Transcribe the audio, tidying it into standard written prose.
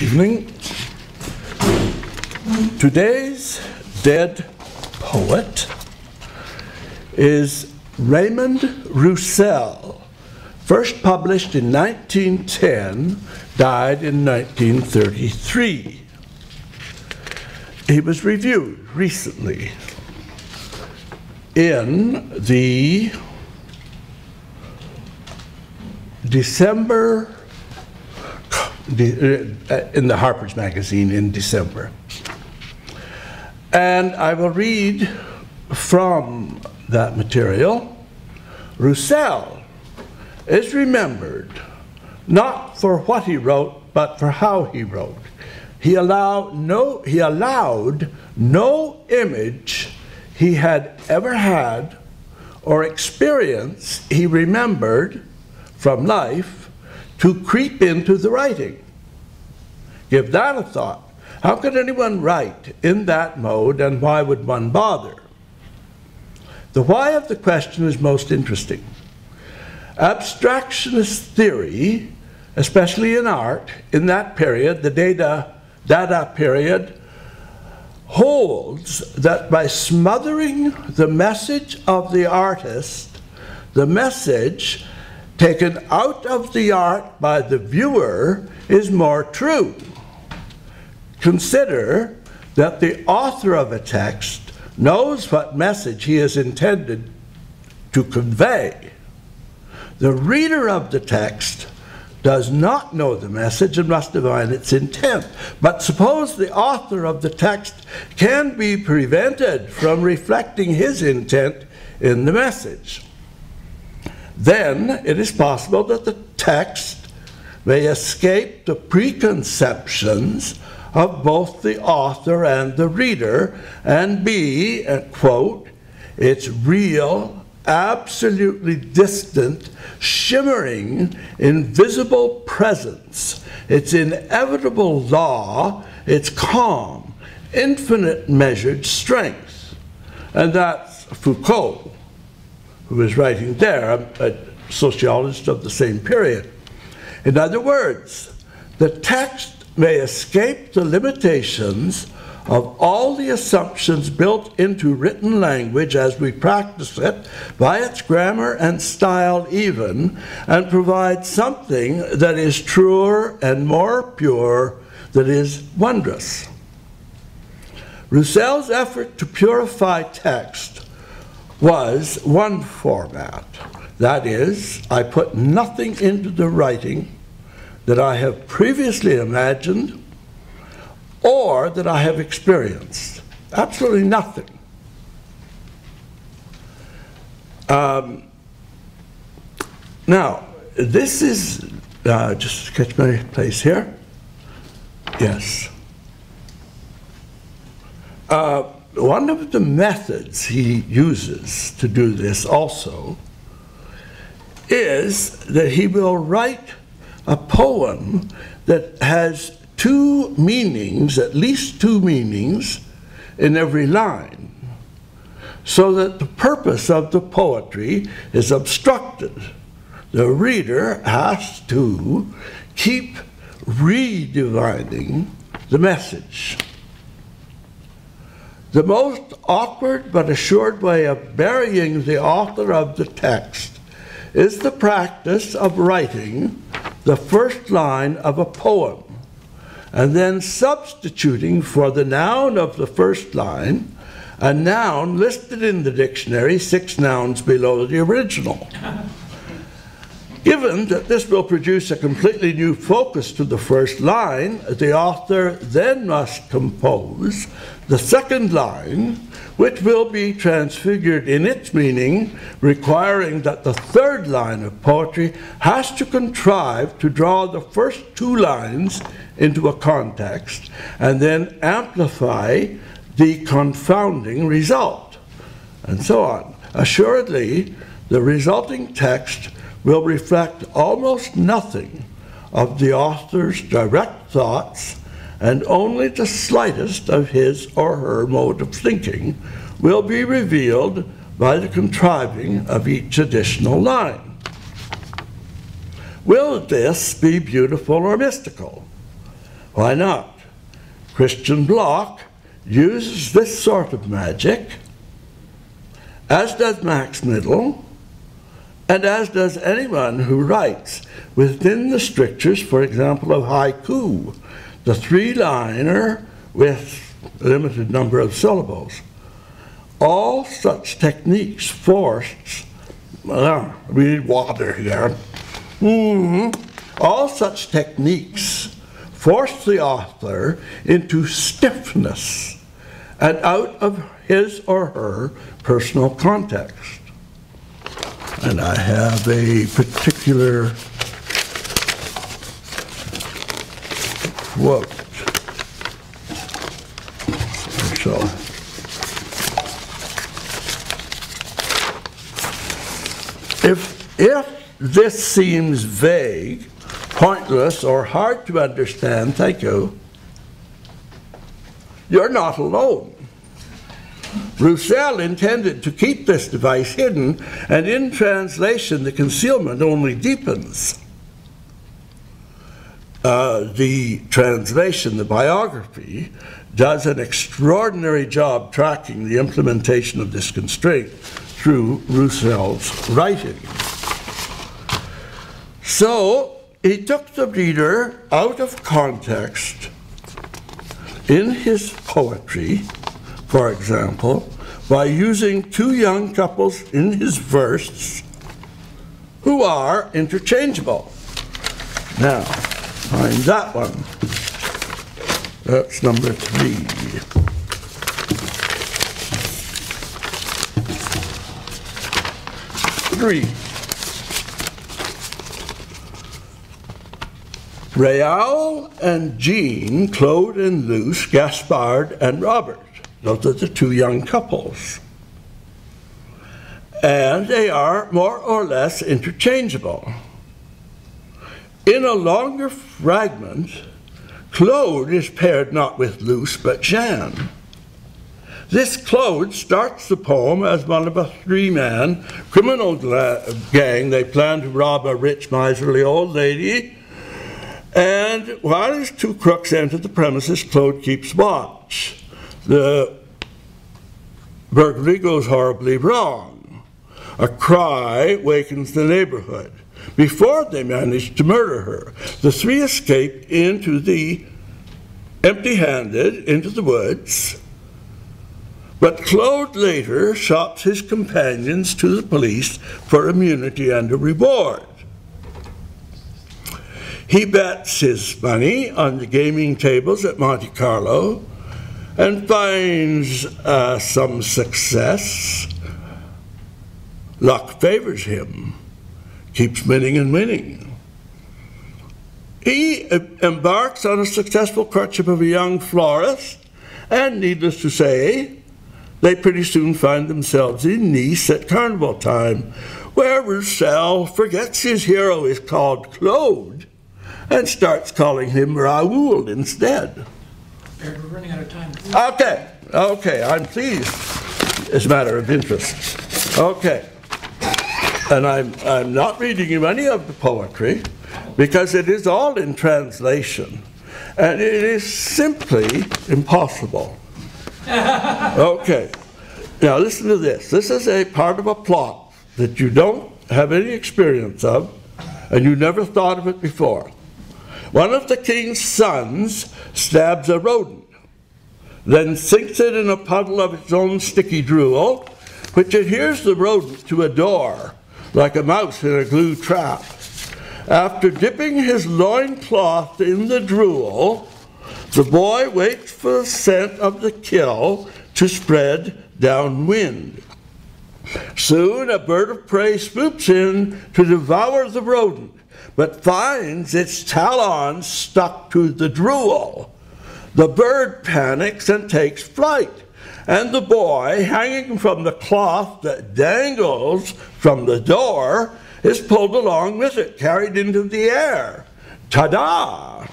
Evening. Today's dead poet is Raymond Roussel, first published in 1910, died in 1933. He was reviewed recently in the in the Harper's Magazine in December. And I will read from that material. Roussel is remembered not for what he wrote, but for how he wrote. He allowed no image he had ever had or experience he remembered from life to creep into the writing. Give that a thought. How could anyone write in that mode, and why would one bother? The why of the question is most interesting. Abstractionist theory, especially in art, in that period, the Dada period, holds that by smothering the message of the artist, the message taken out of the art by the viewer is more true. Consider that the author of a text knows what message he is intended to convey. The reader of the text does not know the message and must divine its intent. But suppose the author of the text can be prevented from reflecting his intent in the message. Then it is possible that the text may escape the preconceptions of both the author and the reader and be, quote, its real, absolutely distant, shimmering, invisible presence, its inevitable law, its calm, infinite measured strength. And that's Foucault, who is writing there, a sociologist of the same period. In other words, the text may escape the limitations of all the assumptions built into written language as we practice it, by its grammar and style even, and provide something that is truer and more pure, that is wondrous. Roussel's effort to purify text was one format. That is, I put nothing into the writing that I have previously imagined or that I have experienced. Absolutely nothing. Now, this is, just catch my place here. Yes. One of the methods he uses to do this also is that he will write a poem that has two meanings, at least two meanings, in every line, so that the purpose of the poetry is obstructed. The reader has to keep redivining the message. The most awkward but assured way of burying the author of the text is the practice of writing the first line of a poem and then substituting for the noun of the first line a noun listed in the dictionary 6 nouns below the original. Given that this will produce a completely new focus to the first line, the author then must compose the second line, which will be transfigured in its meaning, requiring that the third line of poetry has to contrive to draw the first 2 lines into a context and then amplify the confounding result, and so on. Assuredly, the resulting text will reflect almost nothing of the author's direct thoughts, and only the slightest of his or her mode of thinking will be revealed by the contriving of each additional line. Will this be beautiful or mystical? Why not? Christian Bloch uses this sort of magic, as does Max Middle, and as does anyone who writes within the strictures, for example, of haiku, the three-liner with a limited number of syllables. All such techniques force, we need water here. All such techniques force the author into stiffness and out of his or her personal context. And I have a particular quote. So, if this seems vague, pointless, or hard to understand, thank you, you're not alone. Roussel intended to keep this device hidden, and in translation the concealment only deepens. The translation, the biography, does an extraordinary job tracking the implementation of this constraint through Roussel's writing. So he took the reader out of context in his poetry, for example, by using two young couples in his verse who are interchangeable. Now, find that one. That's number 3. Raoul and Jean, Claude and Luce, Gaspard and Robert. Those are the two young couples. And they are more or less interchangeable. In a longer fragment, Claude is paired not with Luce but Jeanne. This Claude starts the poem as one of a 3-man criminal gang. They plan to rob a rich, miserly old lady. And while his two crooks enter the premises, Claude keeps watch. The burglary goes horribly wrong. A cry wakens the neighborhood. Before they manage to murder her, the 3 escape empty-handed into the woods. But Claude later shops his companions to the police for immunity and a reward. He bets his money on the gaming tables at Monte Carlo and finds some success. Luck favors him, keeps winning and winning. He embarks on a successful courtship of a young florist, and needless to say, they pretty soon find themselves in Nice at carnival time, where Roussel forgets his hero is called Claude and starts calling him Raoul instead. Baird, we're running out of time. Okay, I'm pleased. It's a matter of interest. Okay. And I'm not reading you any of the poetry because it is all in translation. And it is simply impossible. Okay. Now listen to this. This is a part of a plot that you don't have any experience of, and you never thought of it before. One of the king's sons stabs a rodent, then sinks it in a puddle of its own sticky drool, which adheres the rodent to a door, like a mouse in a glue trap. After dipping his loincloth in the drool, the boy waits for the scent of the kill to spread downwind. Soon a bird of prey swoops in to devour the rodent, but finds its talons stuck to the drool. The bird panics and takes flight, and the boy, hanging from the cloth that dangles from the door, is pulled along with it, carried into the air. Ta-da!